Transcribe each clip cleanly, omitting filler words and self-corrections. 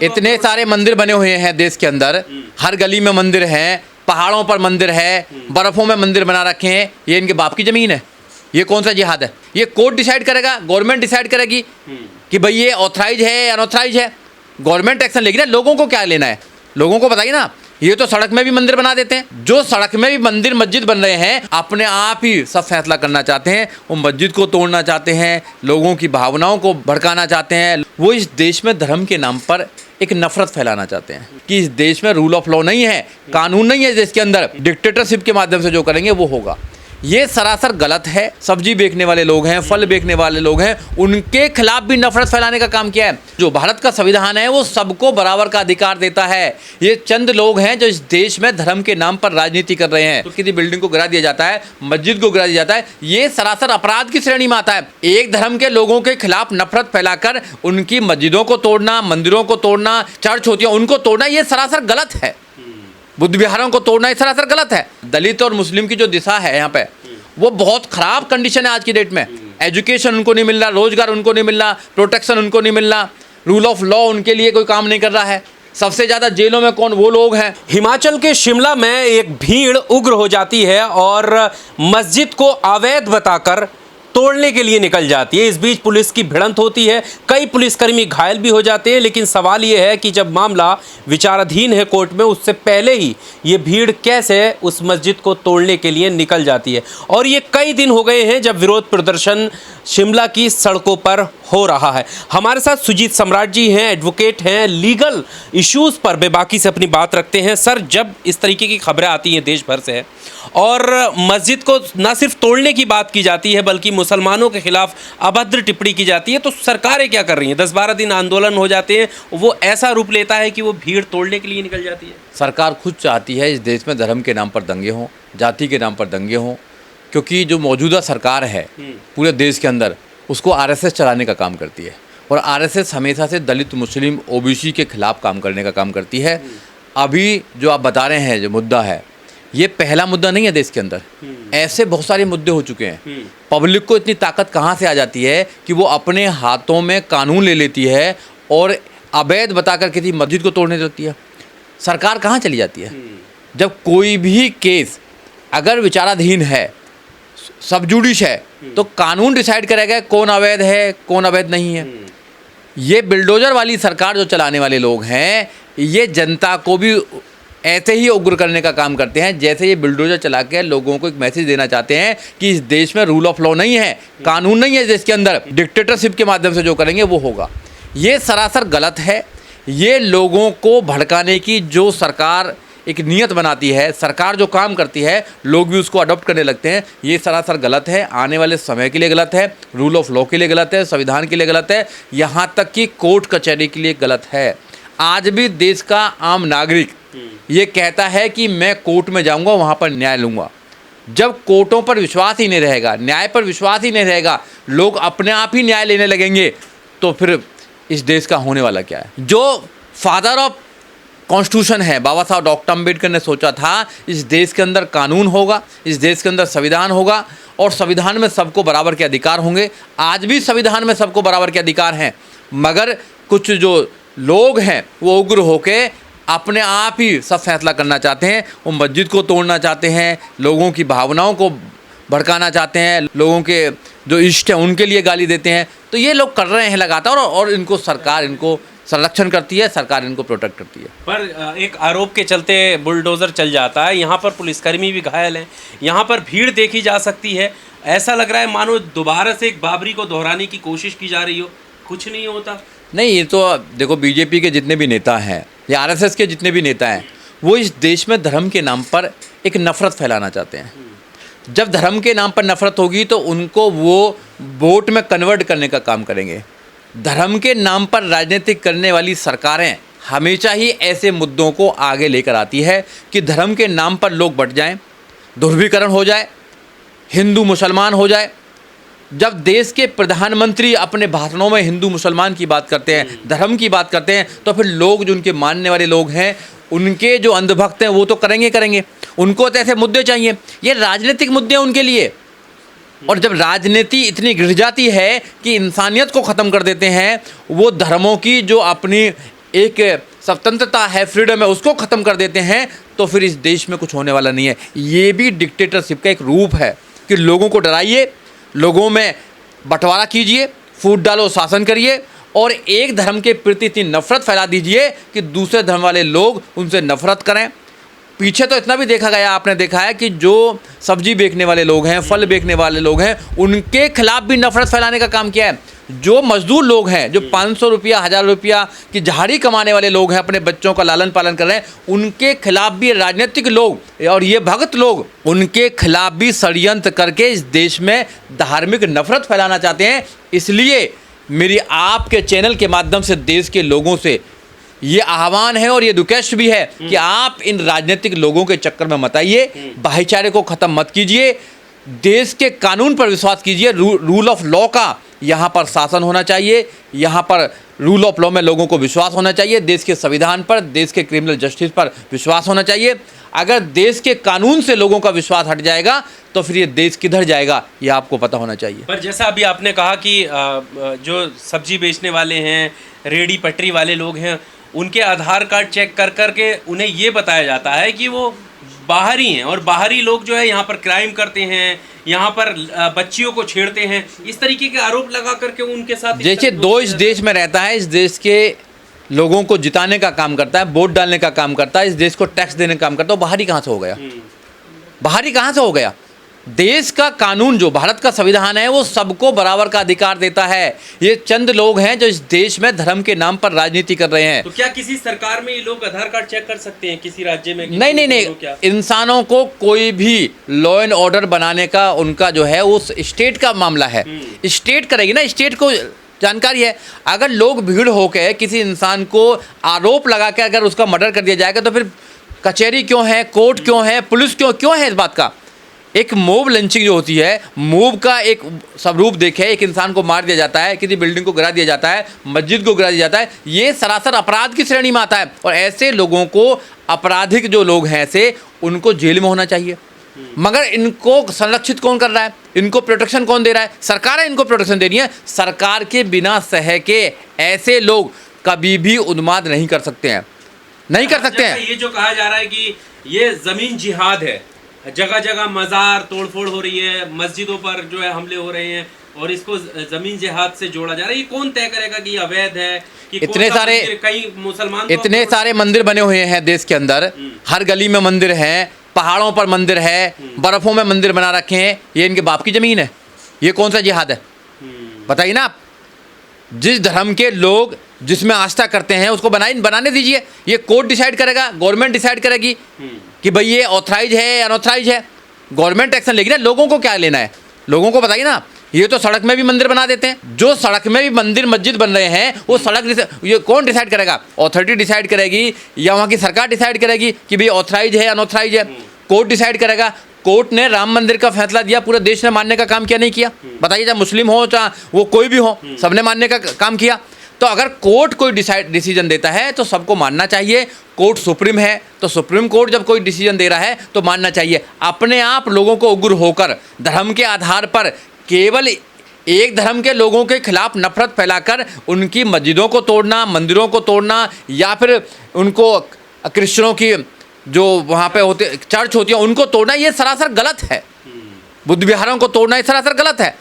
इतने सारे मंदिर बने हुए हैं देश के अंदर, हर गली में मंदिर हैं, पहाड़ों पर मंदिर है, बर्फों में मंदिर बना रखे हैं। ये इनके बाप की जमीन है। ये कौन सा जिहाद है? ये कोर्ट डिसाइड करेगा, गवर्नमेंट डिसाइड करेगी कि भाई ये ऑथराइज है या अनऑथराइज है। गवर्नमेंट एक्शन लेगी ना, लोगों को क्या लेना है? लोगों को बताइए ना। ये तो सड़क में भी मंदिर बना देते हैं। जो सड़क में भी मंदिर मस्जिद बन रहे हैं, अपने आप ही सब फैसला करना चाहते हैं। वो मस्जिद को तोड़ना चाहते हैं, लोगों की भावनाओं को भड़काना चाहते हैं। वो इस देश में धर्म के नाम पर एक नफरत फैलाना चाहते हैं कि इस देश में रूल ऑफ लॉ नहीं है, कानून नहीं है। देश के अंदर डिक्टेटरशिप के माध्यम से जो करेंगे वो होगा। ये सरासर गलत है। सब्जी बेचने वाले लोग हैं, फल बेचने वाले लोग हैं, उनके खिलाफ भी नफरत फैलाने का काम किया है। जो भारत का संविधान है वो सबको बराबर का अधिकार देता है। ये चंद लोग हैं जो इस देश में धर्म के नाम पर राजनीति कर रहे हैं। तो किसी बिल्डिंग को गिरा दिया जाता है, मस्जिद को गिरा दिया जाता है, ये सरासर अपराध की श्रेणी में आता है। एक धर्म के लोगों के खिलाफ नफरत फैलाकर उनकी मस्जिदों को तोड़ना, मंदिरों को तोड़ना, चर्च होती है उनको तोड़ना, ये सरासर गलत है। बुद्ध विहारों को तोड़ना इस सरासर गलत है। दलित और मुस्लिम की जो दिशा है यहाँ पे, वो बहुत खराब कंडीशन है आज की डेट में। एजुकेशन उनको नहीं मिल रहा, रोजगार उनको नहीं मिल रहा, प्रोटेक्शन उनको नहीं मिल रहा, रूल ऑफ लॉ उनके लिए कोई काम नहीं कर रहा है। सबसे ज्यादा जेलों में कौन? वो लोग हैं। हिमाचल के शिमला में एक भीड़ उग्र हो जाती है और मस्जिद को अवैध बताकर तोड़ने के लिए निकल जाती है। इस बीच पुलिस की भिड़ंत होती है, कई पुलिसकर्मी घायल भी हो जाते हैं। लेकिन सवाल ये है कि जब मामला विचाराधीन है कोर्ट में, उससे पहले ही ये भीड़ कैसे उस मस्जिद को तोड़ने के लिए निकल जाती है। और ये कई दिन हो गए हैं जब विरोध प्रदर्शन शिमला की सड़कों पर हो रहा है। हमारे साथ सुजीत सम्राट जी हैं, एडवोकेट हैं, लीगल इश्यूज़ पर बेबाकी से अपनी बात रखते हैं। सर, जब इस तरीके की खबरें आती हैं देश भर से और मस्जिद को न सिर्फ तोड़ने की बात की जाती है बल्कि मुसलमानों के खिलाफ अभद्र टिप्पणी की जाती है, तो सरकारें क्या कर रही हैं? 10-12 दिन आंदोलन हो जाते हैं, वो ऐसा रूप लेता है कि वो भीड़ तोड़ने के लिए निकल जाती है। सरकार खुद चाहती है इस देश में धर्म के नाम पर दंगे हों, जाति के नाम पर दंगे हों, क्योंकि जो मौजूदा सरकार है पूरे देश के अंदर, उसको आरएसएस चलाने का काम करती है। और आरएसएस हमेशा से दलित, मुस्लिम, ओबीसी के खिलाफ काम करने का काम करती है। अभी जो आप बता रहे हैं जो मुद्दा है, ये पहला मुद्दा नहीं है देश के अंदर। ऐसे बहुत सारे मुद्दे हो चुके हैं। पब्लिक को इतनी ताकत कहाँ से आ जाती है कि वो अपने हाथों में कानून ले लेती है और अवैध बताकर किसी मस्जिद को तोड़ने देती है। सरकार कहाँ चली जाती है? जब कोई भी केस अगर विचाराधीन है, सब जुडिश है, तो कानून डिसाइड करेगा कौन अवैध है, कौन अवैध नहीं है। ये बिल्डोजर वाली सरकार जो चलाने वाले लोग हैं, ये जनता को भी ऐसे ही उग्र करने का काम करते हैं जैसे ये बिल्डोजर चला के लोगों को एक मैसेज देना चाहते हैं कि इस देश में रूल ऑफ लॉ नहीं है, कानून नहीं है। देश के अंदर डिक्टेटरशिप के माध्यम से जो करेंगे वो होगा। ये सरासर गलत है। ये लोगों को भड़काने की जो सरकार एक नियत बनाती है, सरकार जो काम करती है, लोग भी उसको अडॉप्ट करने लगते हैं। ये सरासर गलत है। आने वाले समय के लिए गलत है, रूल ऑफ लॉ के लिए गलत है, संविधान के लिए गलत है, यहाँ तक कि कोर्ट कचहरी के लिए गलत है। आज भी देश का आम नागरिक ये कहता है कि मैं कोर्ट में जाऊंगा, वहाँ पर न्याय लूँगा। जब कोर्टों पर विश्वास ही नहीं रहेगा, न्याय पर विश्वास ही नहीं रहेगा, लोग अपने आप ही न्याय लेने लगेंगे, तो फिर इस देश का होने वाला क्या है? जो फादर ऑफ कॉन्स्टिट्यूशन है, बाबा साहब डॉक्टर अम्बेडकर ने सोचा था इस देश के अंदर कानून होगा, इस देश के अंदर संविधान होगा और संविधान में सबको बराबर के अधिकार होंगे। आज भी संविधान में सबको बराबर के अधिकार हैं, मगर कुछ जो लोग हैं वो उग्र होके अपने आप ही सब फैसला करना चाहते हैं। वो मस्जिद को तोड़ना चाहते हैं, लोगों की भावनाओं को भड़काना चाहते हैं, लोगों के जो इष्ट हैं उनके लिए गाली देते हैं। तो ये लोग कर रहे हैं लगातार और इनको सरकार इनको संरक्षण करती है, सरकार इनको प्रोटेक्ट करती है। पर एक आरोप के चलते बुलडोज़र चल जाता है, यहाँ पर पुलिसकर्मी भी घायल हैं, यहाँ पर भीड़ देखी जा सकती है। ऐसा लग रहा है मानो दोबारा से एक बाबरी को दोहराने की कोशिश की जा रही हो, कुछ नहीं होता। नहीं, ये तो देखो, बीजेपी के जितने भी नेता हैं या आरएसएस के जितने भी नेता हैं, वो इस देश में धर्म के नाम पर एक नफ़रत फैलाना चाहते हैं। जब धर्म के नाम पर नफ़रत होगी तो उनको वो वोट में कन्वर्ट करने का काम करेंगे। धर्म के नाम पर राजनीतिक करने वाली सरकारें हमेशा ही ऐसे मुद्दों को आगे लेकर आती है कि धर्म के नाम पर लोग बंट जाएं, ध्रुवीकरण हो जाए, हिंदू मुसलमान हो जाए। जब देश के प्रधानमंत्री अपने भाषणों में हिंदू मुसलमान की बात करते हैं, धर्म की बात करते हैं, तो फिर लोग जो उनके मानने वाले लोग हैं, उनके जो अंधभक्त हैं, वो तो करेंगे। उनको तो ऐसे मुद्दे चाहिए। ये राजनीतिक मुद्दे हैं उनके लिए। और जब राजनीति इतनी गिर जाती है कि इंसानियत को ख़त्म कर देते हैं, वो धर्मों की जो अपनी एक स्वतंत्रता है, फ्रीडम है, उसको ख़त्म कर देते हैं तो फिर इस देश में कुछ होने वाला नहीं है। ये भी डिक्टेटरशिप का एक रूप है कि लोगों को डराइए, लोगों में बंटवारा कीजिए, फूट डालो, शासन करिए और एक धर्म के प्रति इतनी नफरत फैला दीजिए कि दूसरे धर्म वाले लोग उनसे नफरत करें। पीछे तो इतना भी देखा गया, आपने देखा है कि जो सब्जी बेचने वाले लोग हैं, फल बेचने वाले लोग हैं, उनके खिलाफ भी नफरत फैलाने का काम किया है। जो मजदूर लोग हैं, जो 500 रुपया 1000 रुपया की झाड़ी कमाने वाले लोग हैं, अपने बच्चों का लालन पालन कर रहे हैं, उनके खिलाफ भी राजनीतिक लोग और ये भगत लोग उनके खिलाफ भी षड्यंत्र करके इस देश में धार्मिक नफरत फैलाना चाहते हैं। इसलिए मेरी आपके चैनल के माध्यम से देश के लोगों से ये आह्वान है और ये रिक्वेस्ट भी है कि आप इन राजनीतिक लोगों के चक्कर में मत आइए, भाईचारे को ख़त्म मत कीजिए, देश के कानून पर विश्वास कीजिए। रूल ऑफ लॉ का यहाँ पर शासन होना चाहिए, यहाँ पर रूल ऑफ लॉ में लोगों को विश्वास होना चाहिए, देश के संविधान पर, देश के क्रिमिनल जस्टिस पर विश्वास होना चाहिए। अगर देश के कानून से लोगों का विश्वास हट जाएगा तो फिर ये देश किधर जाएगा, ये आपको पता होना चाहिए। पर जैसा अभी आपने कहा कि जो सब्जी बेचने वाले हैं, रेडी पटरी वाले लोग हैं, उनके आधार कार्ड चेक कर करके उन्हें ये बताया जाता है कि वो बाहरी हैं और बाहरी लोग जो है यहाँ पर क्राइम करते हैं, यहाँ पर बच्चियों को छेड़ते हैं, इस तरीके के आरोप लगा करके उनके साथ जैसे दो इस देश में रहता है, इस देश के लोगों को जिताने का काम करता है, वोट डालने का काम करता है, इस देश को टैक्स देने का काम करता है, वो बाहरी कहाँ से हो गया? बाहरी कहाँ से हो गया? देश का कानून, जो भारत का संविधान है, वो सबको बराबर का अधिकार देता है। ये चंद लोग हैं जो इस देश में धर्म के नाम पर राजनीति कर रहे हैं। तो क्या किसी सरकार में ये लोग आधार कार्ड चेक कर सकते हैं किसी राज्य में? नहीं, इंसानों को कोई भी लॉ एंड ऑर्डर बनाने का उनका जो है वो स्टेट का मामला है, स्टेट करेगी ना, स्टेट को जानकारी है। अगर लोग भीड़ होकर किसी इंसान को आरोप लगा के अगर उसका मर्डर कर दिया जाएगा तो फिर कचहरी क्यों है, कोर्ट क्यों है, पुलिस क्यों है? इस बात का एक मोब लंचिंग जो होती है, मोब का एक स्वरूप देखे, एक इंसान को मार दिया जाता है, किसी बिल्डिंग को गिरा दिया जाता है, मस्जिद को गिरा दिया जाता है, ये सरासर अपराध की श्रेणी में आता है। और ऐसे लोगों को, आपराधिक जो लोग हैं ऐसे, उनको जेल में होना चाहिए। मगर इनको संरक्षित कौन कर रहा है? इनको प्रोटेक्शन कौन दे रहा है? सरकार है इनको प्रोटेक्शन दे रही है। सरकार के बिना सह के ऐसे लोग कभी भी उन्माद नहीं कर सकते हैं, नहीं कर सकते हैं। ये जो कहा जा रहा है कि ये जमीन जिहाद है, जगह जगह मजार तोड़फोड़ हो रही है, मस्जिदों पर जो है हमले हो रहे हैं और इसको जमीन जिहाद से जोड़ा जा रहा है, ये कौन तय करेगा कि अवैध है? कि कई मुसलमान इतने सारे मंदिर बने हुए हैं देश के अंदर, हर गली में मंदिर है, पहाड़ों पर मंदिर है, बर्फों में मंदिर बना रखे हैं, ये इनके बाप की जमीन है। ये कौन सा जिहाद है बताइए ना आप? जिस धर्म के लोग जिसमें आस्था करते हैं उसको बनाने दीजिए। ये कोर्ट डिसाइड करेगा, गवर्नमेंट डिसाइड करेगी कि भाई ये ऑथराइज है या अनऑथराइज है, गवर्नमेंट एक्शन लेगी ना। लोगों को क्या लेना है? लोगों को बताइए ना। ये तो सड़क में भी मंदिर बना देते हैं, जो सड़क में भी मंदिर मस्जिद बन रहे हैं वो सड़क ये कौन डिसाइड करेगा? अथॉरिटी डिसाइड करेगी या वहाँ की सरकार डिसाइड करेगी कि भाई ऑथराइज है अनऑथराइज है? कोर्ट डिसाइड करेगा। कोर्ट ने राम मंदिर का फैसला दिया, पूरे देश ने मानने का काम किया नहीं किया? बताइए, चाहे मुस्लिम हो चाहे वो कोई भी हो, सबने मानने का काम किया। तो अगर कोर्ट कोई डिसीजन देता है तो सबको मानना चाहिए। कोर्ट सुप्रीम है तो सुप्रीम कोर्ट जब कोई डिसीजन दे रहा है तो मानना चाहिए। अपने आप लोगों को उग्र होकर धर्म के आधार पर केवल एक धर्म के लोगों के खिलाफ नफरत फैलाकर उनकी मस्जिदों को तोड़ना, मंदिरों को तोड़ना, या फिर उनको क्रिश्चियनों की जो वहाँ पे होते चर्च होती है उनको तोड़ना, ये सरासर गलत है। बुद्ध विहारों को तोड़ना ये सरासर गलत है।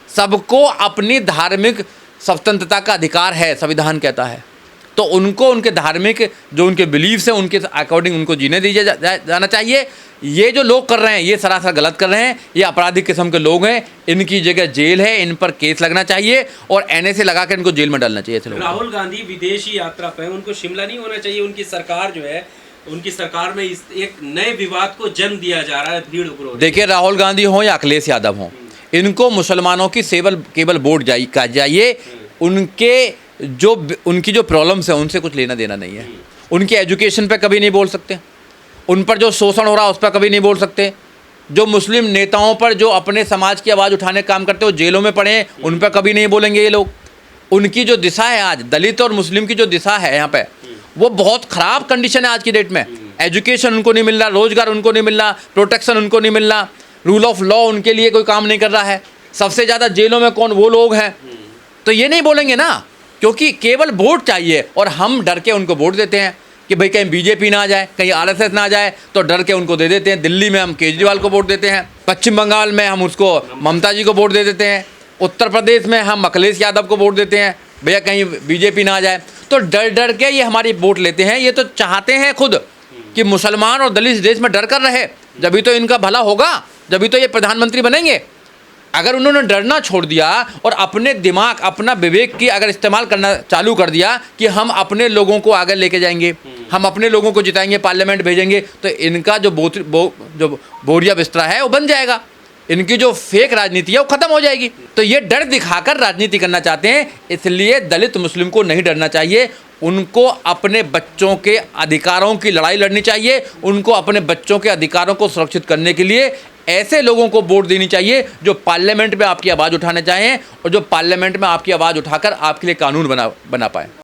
सबको अपनी धार्मिक स्वतंत्रता का अधिकार है, संविधान कहता है। तो उनको उनके धार्मिक जो उनके बिलीव्स हैं उनके अकॉर्डिंग उनको जीने दिया जाना चाहिए। ये जो लोग कर रहे हैं ये सरासर गलत कर रहे हैं, ये आपराधिक किस्म के लोग हैं। इनकी जगह जेल है, इन पर केस लगना चाहिए और NSA लगा कर इनको जेल में डालना चाहिए। राहुल गांधी विदेशी यात्रा पर, उनको शिमला नहीं होना चाहिए? उनकी सरकार जो है, उनकी सरकार में इस एक नए विवाद को जन्म दिया जा रहा है, भीड़ उग्र। देखिए, राहुल गांधी हो या अखिलेश यादव हो, इनको मुसलमानों की केवल वोट जाइए। उनकी जो प्रॉब्लम्स है उनसे कुछ लेना देना नहीं है। उनकी एजुकेशन पे कभी नहीं बोल सकते, उन पर जो शोषण हो रहा है उस पर कभी नहीं बोल सकते। जो मुस्लिम नेताओं पर जो अपने समाज की आवाज़ उठाने का काम करते हो जेलों में पड़े, उन पर कभी नहीं बोलेंगे ये लोग। उनकी जो दिशा है आज दलित और मुस्लिम की जो दिशा है यहाँ पे, वो बहुत ख़राब कंडीशन है आज की डेट में। एजुकेशन उनको नहीं मिल रहा, रोजगार उनको नहीं मिल रहा, प्रोटेक्शन उनको नहीं मिल रहा, रूल ऑफ लॉ उनके लिए कोई काम नहीं कर रहा है। सबसे ज़्यादा जेलों में कौन? वो लोग हैं। तो ये नहीं बोलेंगे ना, क्योंकि केवल वोट चाहिए और हम डर के उनको वोट देते हैं कि भाई कहीं बीजेपी ना आ जाए, कहीं आरएसएस ना आ जाए, तो डर के उनको दे देते हैं। दिल्ली में हम केजरीवाल को वोट देते हैं, पश्चिम बंगाल में हम उसको ममता जी को वोट दे देते हैं, उत्तर प्रदेश में हम अखिलेश यादव को वोट देते हैं, भैया कहीं बीजेपी ना आ जाए। तो डर डर के ये हमारी वोट लेते हैं। ये तो चाहते हैं खुद कि मुसलमान और दलित देश में डर कर रहे, जब तो इनका भला होगा, जब तो ये प्रधानमंत्री बनेंगे। अगर उन्होंने डरना छोड़ दिया और अपने दिमाग, अपना विवेक की अगर इस्तेमाल करना चालू कर दिया कि हम अपने लोगों को आगे लेके जाएंगे, हम अपने लोगों को जिताएंगे, पार्लियामेंट भेजेंगे, तो इनका जो बोरिया बिस्तरा है वो बन जाएगा। इनकी जो फेक राजनीति है वो खत्म हो जाएगी। तो ये डर दिखाकर राजनीति करना चाहते हैं। इसलिए दलित मुस्लिम को नहीं डरना चाहिए, उनको अपने बच्चों के अधिकारों की लड़ाई लड़नी चाहिए। उनको अपने बच्चों के अधिकारों को सुरक्षित करने के लिए ऐसे लोगों को वोट देनी चाहिए जो पार्लियामेंट में आपकी आवाज़ उठाना चाहें और जो पार्लियामेंट में आपकी आवाज़ उठाकर आपके लिए कानून बना पाए।